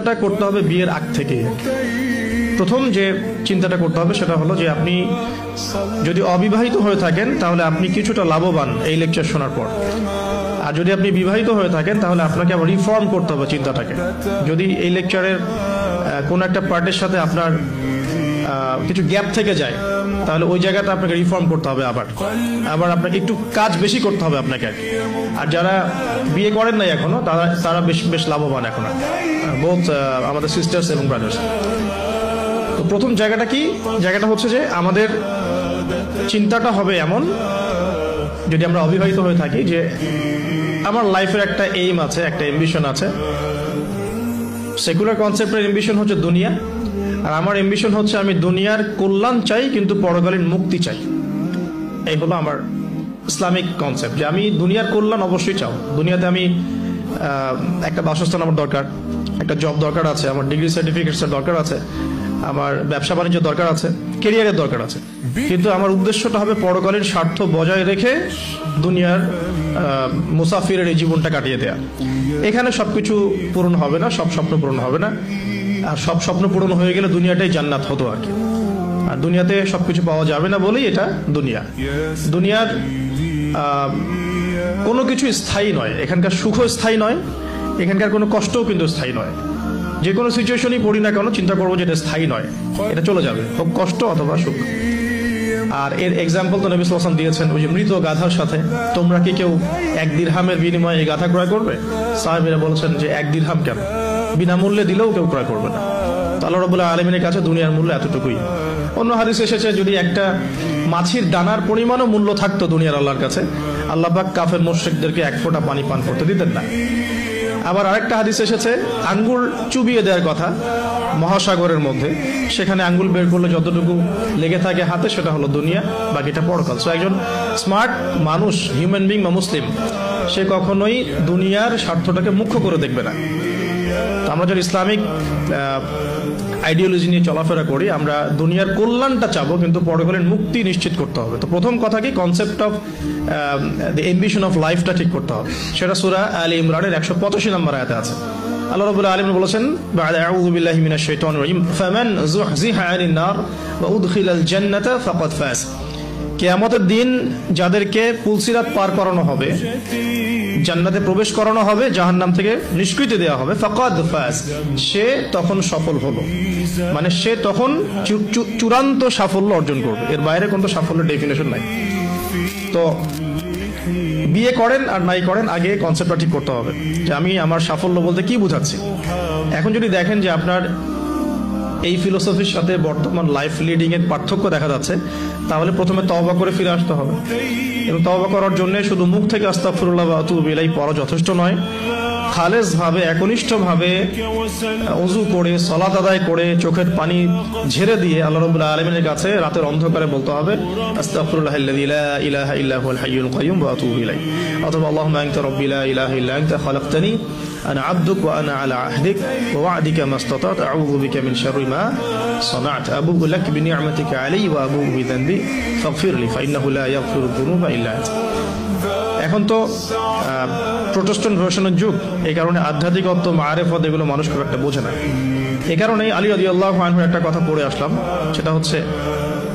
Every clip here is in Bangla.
চিন্তাটা করতে হবে বিয়ের আগ থেকে। প্রথম যে চিন্তাটা করতে হবে সেটা হলো যে আপনি যদি অবিবাহিত হয়ে থাকেন তাহলে আপনি কিছুটা লাভবান এই লেকচার শোনার পর। আর যদি আপনি বিবাহিত হয়ে থাকেন তাহলে আপনাকে আবার রিফর্ম করতে হবে চিন্তাটাকে। যদি এই লেকচারের কোনো একটা পার্টের সাথে আপনার কিছু গ্যাপ থেকে যায় তাহলে ওই জায়গাটা আপনাকে রিফর্ম করতে হবে, আবার আপনাকে একটু কাজ বেশি করতে হবে আপনাকে। আর যারা বিয়ে করেন নাই এখনো তারা বেশ লাভবান এখন, বোথ আমাদের সিস্টার্স এবং ব্রাদার্স। তো প্রথম জায়গাটা হচ্ছে যে আমাদের চিন্তাটা হবে এমন, যদি আমরা অবিবাহিত হয়ে থাকি, যে আমার লাইফের একটা এইম আছে, একটা এম্বিশন আছে। সেকুলার কনসেপ্টের এম্বিশন হচ্ছে দুনিয়া, আর আমার এম্বিশন হচ্ছে আমি দুনিয়ার কল্যাণ চাই কিন্তু পরকালীন মুক্তি চাই। এই হলো আমার ইসলামিক কনসেপ্ট, যে আমি দুনিয়ার কল্যাণ অবশ্যই চাও। দুনিয়াতে আমি একটা বাসস্থান আমার দরকার, একটা জব দরকার আছে, আমার ডিগ্রি সার্টিফিকেটসের দরকার আছে, আমার ব্যবসা বাণিজ্য দরকার আছে, কেরিয়ারের দরকার আছে, কিন্তু আমার উদ্দেশ্যটা হবে পরকালীন স্বার্থ বজায় রেখে দুনিয়ার মুসাফিরের এই জীবনটা কাটিয়ে দেয়া। এখানে সবকিছু পূরণ হবে না, সব স্বপ্ন পূরণ হবে না, আর সব স্বপ্ন পূরণ হয়ে গেলে দুনিয়াটাই জান্নাত হতো আর কি। আর দুনিয়াতে সবকিছু পাওয়া যাবে না বলেই এটা দুনিয়ার কোনো কিছু স্থায়ী নয়। এখানকার সুখও স্থায়ী নয়, এখানকার কোনো কষ্টও কিন্তু স্থায়ী নয়। যে কোনো সিচুয়েশনই পড়ি না কেন চিন্তা করবো যে এটা স্থায়ী নয়, এটা চলে যাবে, হোক কষ্ট অথবা সুখ। আর এর এক্সাম্পল তো নবী সাল্লাল্লাহু আলাইহি ওয়াসাল্লাম দিয়েছেন, ওই যে মৃত গাধার সাথে। তোমরা কি কেউ 1 দিরহামের বিনিময়ে এই গাধা ক্রয় করবে? সাহাবীরা বলেছেন যে 1 দিরহাম কেন, বিনামূল্যে দিলেও কেউ ক্রয় করবে না। তো আল্লাহ রাব্বুল আলামিনের কাছে দুনিয়ার মূল্য এতটুকুই। অন্য হাদিসে এসেছে যদি একটা মাছির দানার পরিমাণও মূল্য থাকতো দুনিয়ার আল্লাহর কাছে, আল্লাহ পাক কাফের মুশরিকদেরকে 1 ফোঁটা পানি পান করতে দিতেন না। আবার আরেকটা হাদিস এসেছে আঙ্গুল চুবিয়ে দেওয়ার কথা মহাসাগরের মধ্যে, সেখানে আঙ্গুল বের করলে যতটুকু লেগে থাকে হাতে সেটা হলো দুনিয়া, বাকিটা পরকাল। সো একজন স্মার্ট মানুষ, হিউম্যান বিং বা মুসলিম, সে কখনোই দুনিয়ার স্বার্থটাকে মুখ্য করে দেখবে না। তো আমরা যারা ইসলামিক আইডিওলজি নিয়ে চলাফেরা করি, আমরা দুনিয়ার কল্যাণটা চাবো কিন্তু পরকালীন মুক্তি নিশ্চিত করতে হবে। তো প্রথম কথা কি, concept of the ambition of লাইফটা ঠিক করতে হবে। সেটা সূরা আলে ইমরানের 185 নম্বর আয়াতে আছে। আল্লাহ রাব্বুল আলামিন বলেছেন, বা'দা আউযু বিল্লাহি মিনাশ শাইতানির রাজিম, ফামান যুহযিহা আনিন নার ওয়া উদখিলাল জান্নাতা ফাকাদ ফাজ। কিয়ামতের দিন যাদেরকে পুলসিরাত পার করানো হবে, জান্নাতে প্রবেশ করানো হবে, জাহান্নাম থেকে নিষ্কৃতি দেওয়া হবে, ফাকাদ ফাজ, সে তখন সফল হলো। মানে সে তখন চূড়ান্ত সাফল্য অর্জন করবে, এর বাইরে কোনো সাফল্যের ডেফিনেশন নাই। তো বিয়ে করেন আর নাই করেন, আগে কনসেপ্টটা ঠিক করতে হবে যে আমি আমার সাফল্য বলতে কি বুঝাচ্ছি। এখন যদি দেখেন যে আপনার এই ফিলোসফির সাথে বর্তমান লাইফ লিডিং এর পার্থক্য দেখা যাচ্ছে, তাহলে প্রথমে তওবা করে ফিরে আসতে হবে। এবং তওবা করার জন্য শুধু মুখ থেকে আস্তাগফিরুল্লাহ ওয়া আতুবু ইলাইহি পড়া যথেষ্ট নয়। খালেস ভাবে, একনিষ্ঠভাবে ওযু করে, সালাত আদায় করে, চোখের পানি ঝেড়ে দিয়ে আল্লাহ রাব্বুল আলামিনের কাছে রাতের অন্ধকারে বলতে হবে, আস্তাগফিরুল্লাহাল্লাযী লা ইলাহা ইল্লা হুয়াল হাইয়ুল কাইয়্যুম ওয়া আতুবু ইলাইহি। অথবা আল্লাহুম্মা আনতা রাব্বী লা ইলাহা ইল্লা আনতা খালাকতানি আনা আবদুক ওয়া আনা আলা আহদিক ওয়া ওয়া'দিকা মাস্তাতা'তু আউযু বিকা মিন শাররি মা সানা'তু আবুউ লাক বিনি'মাতিকা আলাইয়া ওয়া আবুউ বিযানবি ফাগফিরলি ফাইন্নাহু লা ইয়াগফিরুয যুনুবা ইল্লা আনতা। এখন তো প্রোটেস্ট্যান্ট ভার্সনের যুগ, এই কারণে আধ্যাত্মিকত্ব, মারেফত এগুলো মানুষ খুব একটা বোঝে না। এই কারণেই আলী রাদিয়াল্লাহু আনহুর একটা কথা পড়ে আসলাম, সেটা হচ্ছে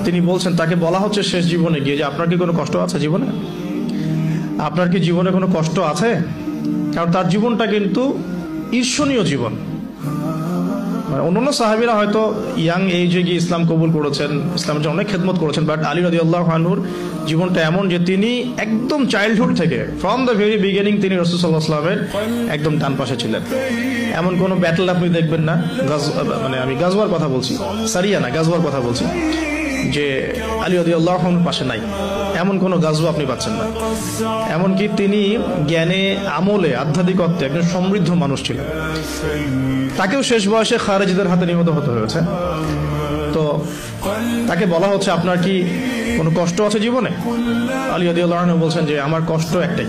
তিনি বলছেন, তাকে বলা হচ্ছে শেষ জীবনে গিয়ে যে আপনার কি কোনো কষ্ট আছে জীবনে? আপনার কি জীবনে কোনো কষ্ট আছে? কারণ তার জীবনটা কিন্তু ঈর্ষণীয় জীবন। মানে অন্যান্য সাহাবীরা হয়তো ইয়াং এজে গিয়ে ইসলাম কবুল করেছেন, ইসলামের জন্য অনেক খেদমত করেছেন, বাট আলী রাদিয়াল্লাহু আনহুর জীবনটা এমন যে তিনি একদম চাইল্ডহুড থেকে, ফ্রম দ্য ভেরি বিগিনিং, তিনি রাসূল সাল্লাল্লাহু আলাইহি ওয়াসাল্লামের একদম ডান পাশে ছিলেন। এমন কোনো ব্যাটল আপনি দেখবেন না, মানে আমি গাজওয়ার কথা বলছি, সারিয়া না, গাজওয়ার কথা বলছি, যে আলী রাদিয়াল্লাহু আনহুর পাশে নাই, এমন কোনো গাজওয়া আপনি পাচ্ছেন না। এমনকি তিনি জ্ঞানে, আমলে, আধ্যাত্মিকত্বে একজন সমৃদ্ধ মানুষ ছিলেন। তাকেও শেষ বয়সে খারেজিদের হাতে নিহত হতে হয়েছে। তো তাকে বলা হচ্ছে আপনার কি কোনো কষ্ট আছে জীবনে? আলী রাদিয়াল্লাহু আনহু বলছেন যে আমার কষ্ট একটাই,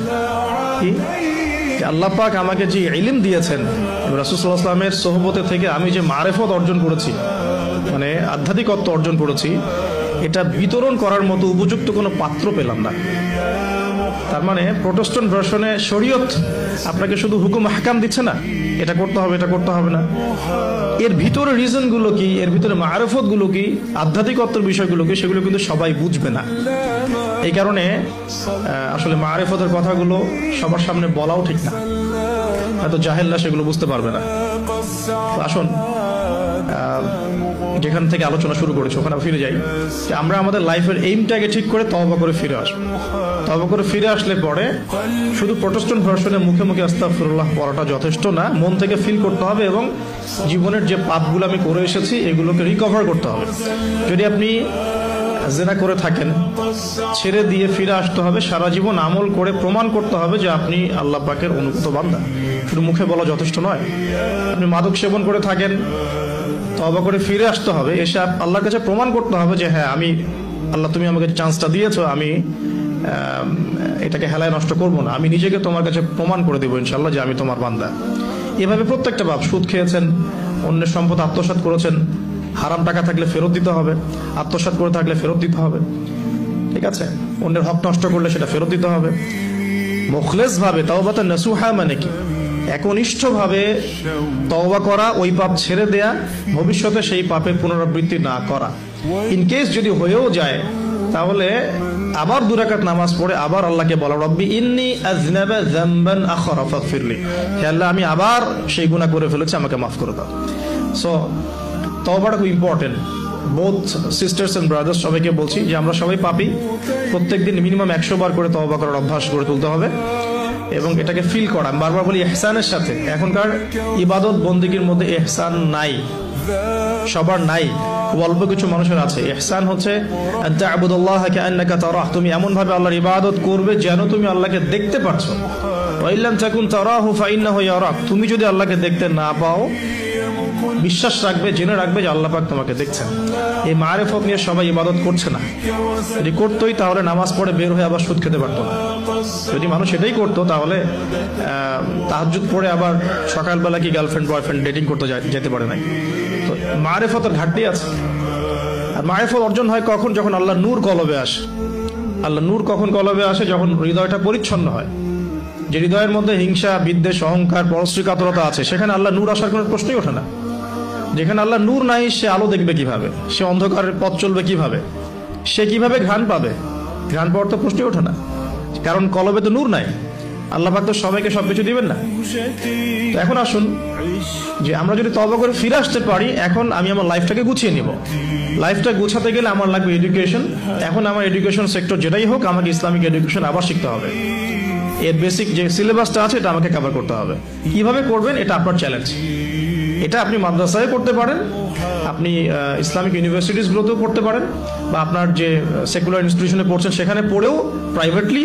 কি আল্লাহ পাক আমাকে যে ইলম দিয়েছেন, রাসূল সাল্লাল্লাহু আলাইহি ওয়াসাল্লামের সোহবতে থেকে আমি যে মারেফত অর্জন করেছি, মানে আধ্যাত্মিকত্ব অর্জন করেছি, এটা বিতরণ করার মতো উপযুক্ত কোনো পাত্র পেলাম না। তার মানে প্রোটেস্ট্যান্ট ভার্সনে শরীয়ত আপনাকে শুধু হুকুম আহকাম দিচ্ছে না, এটা করতে হবে এটা করতে হবে না, এর ভিতরে রিজনগুলো কি, এর ভিতরে মারফতগুলো কি, আধ্যাত্মিকত্বের বিষয়গুলো কি, সেগুলো কিন্তু সবাই বুঝবে না। এই কারণে আসলে মারফতের কথাগুলো সবার সামনে বলাও ঠিক না, হয়তো জাহেলরা সেগুলো বুঝতে পারবে না। আসুন যেখান থেকে আলোচনা শুরু করেছি ওখানে ফিরে যাই, যে আমরা আমাদের লাইফের এইমটাকে ঠিক করে তওবা করে ফিরে আসবো। তওবা করে ফিরে আসলে পরে শুধু প্রোটেস্ট্যান্ট ভার্সনে মুখে মুখে আস্তাগফিরুল্লাহ পড়াটা যথেষ্ট না, মন থেকে ফিল করতে হবে এবং জীবনের যে পাপগুলো আমি করে এসেছি এগুলোকে রিকভার করতে হবে। যদি আপনি জিনা করে থাকেন, ছেড়ে দিয়ে ফিরে আসতে হবে, সারা জীবন আমল করে প্রমাণ করতে হবে যে আপনি আল্লাহ পাকের অনুগত বান্দা, শুধু মুখে বলা যথেষ্ট নয়। আপনি মাদক সেবন করে থাকেন, তওবা করে ফিরে আসতে হবে, এসে আল্লাহর কাছে প্রমাণ করতে হবে যে হ্যাঁ আমি আল্লাহ তুমি আমাকে চান্সটা দিয়েছো, আমি এটাকে হেলায় নষ্ট করব না, আমি নিজেকে তোমার কাছে প্রমাণ করে দেবো ইনশাআল্লাহ যে আমি তোমার বান্দা। এভাবে প্রত্যেকটা পাপ, সুদ খেয়েছেন, অন্যের সম্পদ আত্মসাৎ করেছেন, হারাম টাকা থাকলে ফেরত দিতে হবে, আত্মসাৎ করে থাকলে ফেরত দিতে হবে, ঠিক আছে, অন্যের হক নষ্ট করলে সেটা ফেরত দিতে হবে। মুখলেস ভাবে তাওবাতুন নাসুহা মানে কি? একনিষ্ঠভাবে তওবা করা, ওই পাপ ছেড়ে দেয়া, ভবিষ্যতে সেই পাপের পুনরাবৃত্তি না করা। ইনকেস যদি হয়েও যায় তাহলে আবার 2 রাকাত নামাজ পড়ে আবার আল্লাহকে বলা, রব্বি ইন্নী আযনাবা যামবান আখরা ফাগফিরলি, হে আল্লাহ আমি আবার সেই গুনাহ করে ফেলেছি, আমাকে মাফ করে দাও। সো তওবাটা খুব important. Both sisters and brothers সবাইকে বলছি যে আমরা সবাই পাপী, প্রত্যেকদিন মিনিমাম 100 বার করে তওবা করার অভ্যাস গড়ে তুলতে হবে এবং এটাকে ফিল করা। আমি বারবার বলি ইহসানের সাথে, এখনকার ইবাদত বন্দেগীর মধ্যে ইহসান নাই, সবার নাই, খুব অল্প কিছু মানুষের আছে। ইহসান হচ্ছে আনতা'বুদাল্লাহা কাআন্নাকা তারাহ, তুমি এমন ভাবে আল্লাহর ইবাদত করবে যেন তুমি আল্লাহকে দেখতে পারছো। ওয়া ইল্লাম তাকুন তারাহু ফাইন্নাহু ইয়ারাক, তুমি যদি আল্লাহকে দেখতে না পাও বিশ্বাস রাখবে, জেনে রাখবে যে আল্লাহ পাক তোমাকে দেখছেন। এই মারিফত নিয়ে সবাই ইবাদত করছে না। যদি করতোই তাহলে নামাজ পড়ে বের হয়ে আবার সুদ খেতে পারতো না। যদি মানুষ এটাই করতো তাহলে তাহাজ্জুদ পড়ে আবার সকালবেলা কি গার্লফ্রেন্ড বয়ফ্রেন্ড ডেটিং করতে যেতে পারে নাই। তো মারিফতের ঘাটতি আছে। আর মারিফত অর্জন হয় কখন? যখন আল্লাহ নূর কলবে আসে। আল্লাহ নূর কখন কলবে আসে? যখন হৃদয়টা পরিচ্ছন্ন হয়। যে হৃদয়ের মধ্যে হিংসা, বিদ্বেষ, অহংকার, পরশ্রী কাতরতা আছে, সেখানে আল্লাহ নূর আসার কোনো প্রশ্নই ওঠে না। যেখানে আল্লাহ নূর নাই সে আলো দেখবে কিভাবে? সে অন্ধকারের পথ চলবে কিভাবে? সে কিভাবে ঘ্রাণ পাবে? ঘ্রাণ পাওয়ার তো প্রশ্নই ওঠে না, কারণ কলবে তো নূর নাই। আল্লাহ পাক তো সবাইকে সবকিছু দিবেন না। তো এখন আসুন যে আমরা যদি তওবা করে ফিরে আসতে পারি, এখন আমি আমার লাইফটাকে গুছিয়ে নিব। লাইফটা গুছাতে গেলে আমার লাগবে এডুকেশন। এখন আমার এডুকেশন সেক্টর যেটাই হোক, আমাকে ইসলামিক এডুকেশন আবার শিখতে হবে। এর বেসিক যে সিলেবাসটা আছে এটা আমাকে কভার করতে হবে। কিভাবে করবেন এটা আপনার চ্যালেঞ্জ। এটা আপনি মাদ্রাসায় করতে পারেন, আপনি ইসলামিক ইউনিভার্সিটিসগুলোতেও পড়তে পারেন, বা আপনার যে সেকুলার ইনস্টিটিউশনে পড়ছেন সেখানে পড়েও প্রাইভেটলি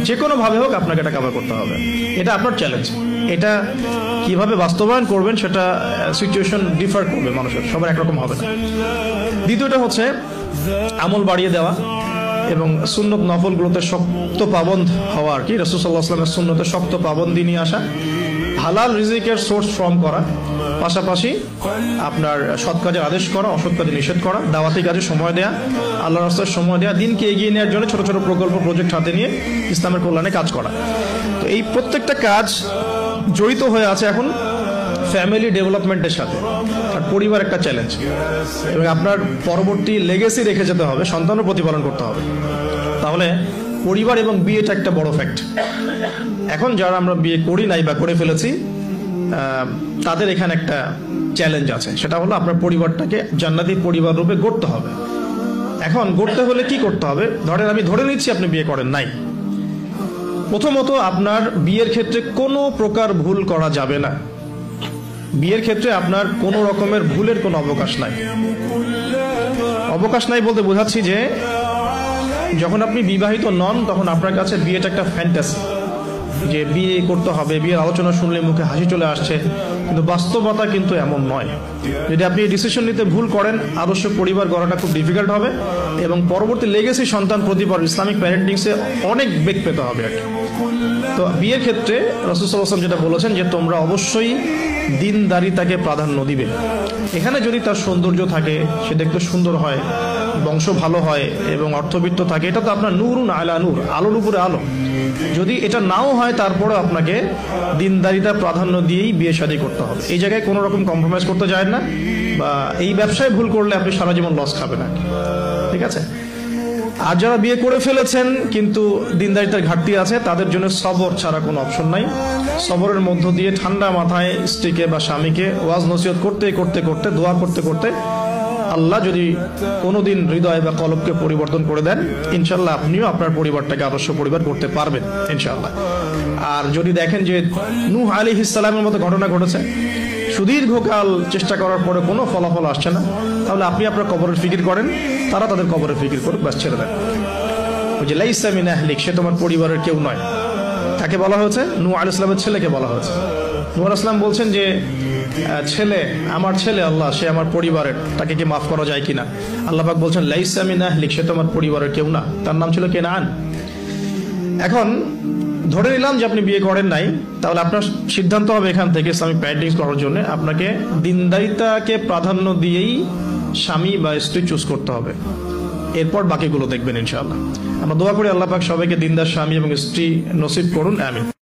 যে কোনোভাবে হোক আপনাকে এটা কভার করতে হবে। এটা আপনার চ্যালেঞ্জ। এটা কিভাবে বাস্তবায়ন করবেন সেটা সিচুয়েশন ডিফার করবে, মানুষের সবার একরকম হবে না। দ্বিতীয়টা হচ্ছে আমল বাড়িয়ে দেওয়া এবং সুন্নত নফলগুলোতে শক্ত পাবন্দ হওয়া, আর কি রাসূল সাল্লাল্লাহু আলাইহি ওয়াসাল্লামের সুন্নতে শক্ত পাবন্দি নিয়ে আসা, হালাল রিজিকের সোর্স ফর্ম করা, পাশাপাশি আপনার সৎ কাজের আদেশ করা, অসৎ কাজে নিষেধ করা, দাওয়াতি কাজে সময় দেয়া, আল্লাহর রাস্তায় সময় দেয়া, দিনকে এগিয়ে নেওয়ার জন্য ছোট ছোট প্রকল্প প্রজেক্ট হাতে নিয়ে ইসলামের কল্যাণে কাজ করা। তো এই প্রত্যেকটা কাজ জড়িত হয়ে আছে এখন ফ্যামিলি ডেভেলপমেন্টের সাথে। আর পরিবার একটা চ্যালেঞ্জ, এবং আপনার পরবর্তী লেগেসি রেখে যেতে হবে, সন্তানও প্রতিপালন করতে হবে। তাহলে পরিবার এবং বিয়েটা একটা বড় ফ্যাক্ট। এখন যারা আমরা বিয়ে করি নাই বা করে ফেলেছি, তাদের এখানে একটা চ্যালেঞ্জ আছে, সেটা হলো আপনার পরিবারটাকে জান্নাতি পরিবার রূপে গড়তে হবে। এখন গড়তে হলে কি করতে হবে? ধরেন আমি ধরে নিচ্ছি আপনি বিয়ে করেন নাই। প্রথমত আপনার বিয়ের ক্ষেত্রে কোনো প্রকার ভুল করা যাবে না। বিয়ের ক্ষেত্রে আপনার কোনো রকমের ভুলের কোনো অবকাশ নাই। অবকাশ নাই বলতে বোঝাচ্ছি যে যখন আপনি বিবাহিত নন তখন আপনার কাছে বিয়েটা একটা ফ্যান্টাসি, যে বিয়ে করতে হবে, বিয়ের আলোচনা শুনলে মুখে হাসি চলে আসছে, কিন্তু বাস্তবতা কিন্তু এমন নয়। যদি আপনি ডিসিশন নিতে ভুল করেন, আদর্শ পরিবার গড়াটা খুব ডিফিকাল্ট হবে এবং পরবর্তী লেগেসি সন্তান প্রতিপালন ইসলামিক প্যারেন্টিংসে অনেক বেগ পেতে হবে আর কি। তো বিয়ের ক্ষেত্রে রাসূল সাল্লাল্লাহু আলাইহি ওয়াসাল্লাম যেটা বলেছেন যে তোমরা অবশ্যই দিনদারিতাকে প্রাধান্য দিবে। এখানে যদি তার সৌন্দর্য থাকে, সে দেখতে সুন্দর হয়, বংশ ভালো হয় এবং অর্থবিত্ত থাকে, এটা তো আপনার নূরুন আলা নূর, আলোর উপরে আলো। যদি এটা নাও হয় তারপরে আপনাকে দিনদারিতা প্রাধান্য দিয়েই বিয়ে শাদী করতে হবে। এই জায়গায় কোনো রকম কম্প্রোমাইজ করতে যায় না, বা এই ব্যবসায় ভুল করলে আপনি সারা জীবন লস খাবেন না, ঠিক আছে? আর যারা বিয়ে করে ফেলেছেন কিন্তু দিনদারিতার ঘাটতি আছে, তাদের জন্য সবর ছাড়া কোনো অপশন নাই। সবরের মধ্য দিয়ে ঠান্ডা মাথায় স্ত্রীকে বা স্বামীকে ওয়াজ নসিহত করতে করতে করতে, দোয়া করতে করতে, আল্লাহ যদি কোনোদিন হৃদয় বা কলবকে পরিবর্তন করে দেন, ইনশাল্লাহ আপনিও আপনার পরিবারটাকে আদর্শ পরিবার করতে পারবেন ইনশাল্লাহ। আর যদি দেখেন যে নূহ আলাইহিস সালামের মতো ঘটনা ঘটেছে, সুদীর্ঘকাল চেষ্টা করার পরে কোনো ফলাফল আসছে না, তাহলে আপনি আপনার কবরের ফিকির করেন, তারা তাদের কবরের ফিকির করুক, ব্যাস ছেড়ে দেন। ওই যে লাইসা মিন আহলিক, সে তোমার পরিবারের কেউ নয়। তাকে বলা হয়েছে, নূহ আলাইহিস সালামের ছেলেকে বলা হয়েছে। নূহ আলাইহিস সালাম বলছেন যে ছেলে, আমার ছেলে আল্লাহ, সে আমার পরিবারের, তাকে কি মাফ করা যায় কিনা? আল্লাহ পাক বলছেন লাইসা মিন আহলিক, সে তোমার পরিবারের কেউ না। তার নাম ছিল কেনান। এখন ধরে নিলাম যে আপনি বিয়ে করেন নাই, তাহলে আপনার সিদ্ধান্ত হবে এখান থেকে ইসলামিক প্যারেন্টিং করার জন্য আপনাকে দিনদারিতাকে প্রাধান্য দিয়েই স্বামী বা স্ত্রী চুজ করতে হবে। এরপর বাকিগুলো দেখবেন ইনশাআল্লাহ। আমরা দোয়া করি আল্লাহ পাক সবাইকে দিনদার স্বামী এবং স্ত্রী নসিব করুন, আমিন।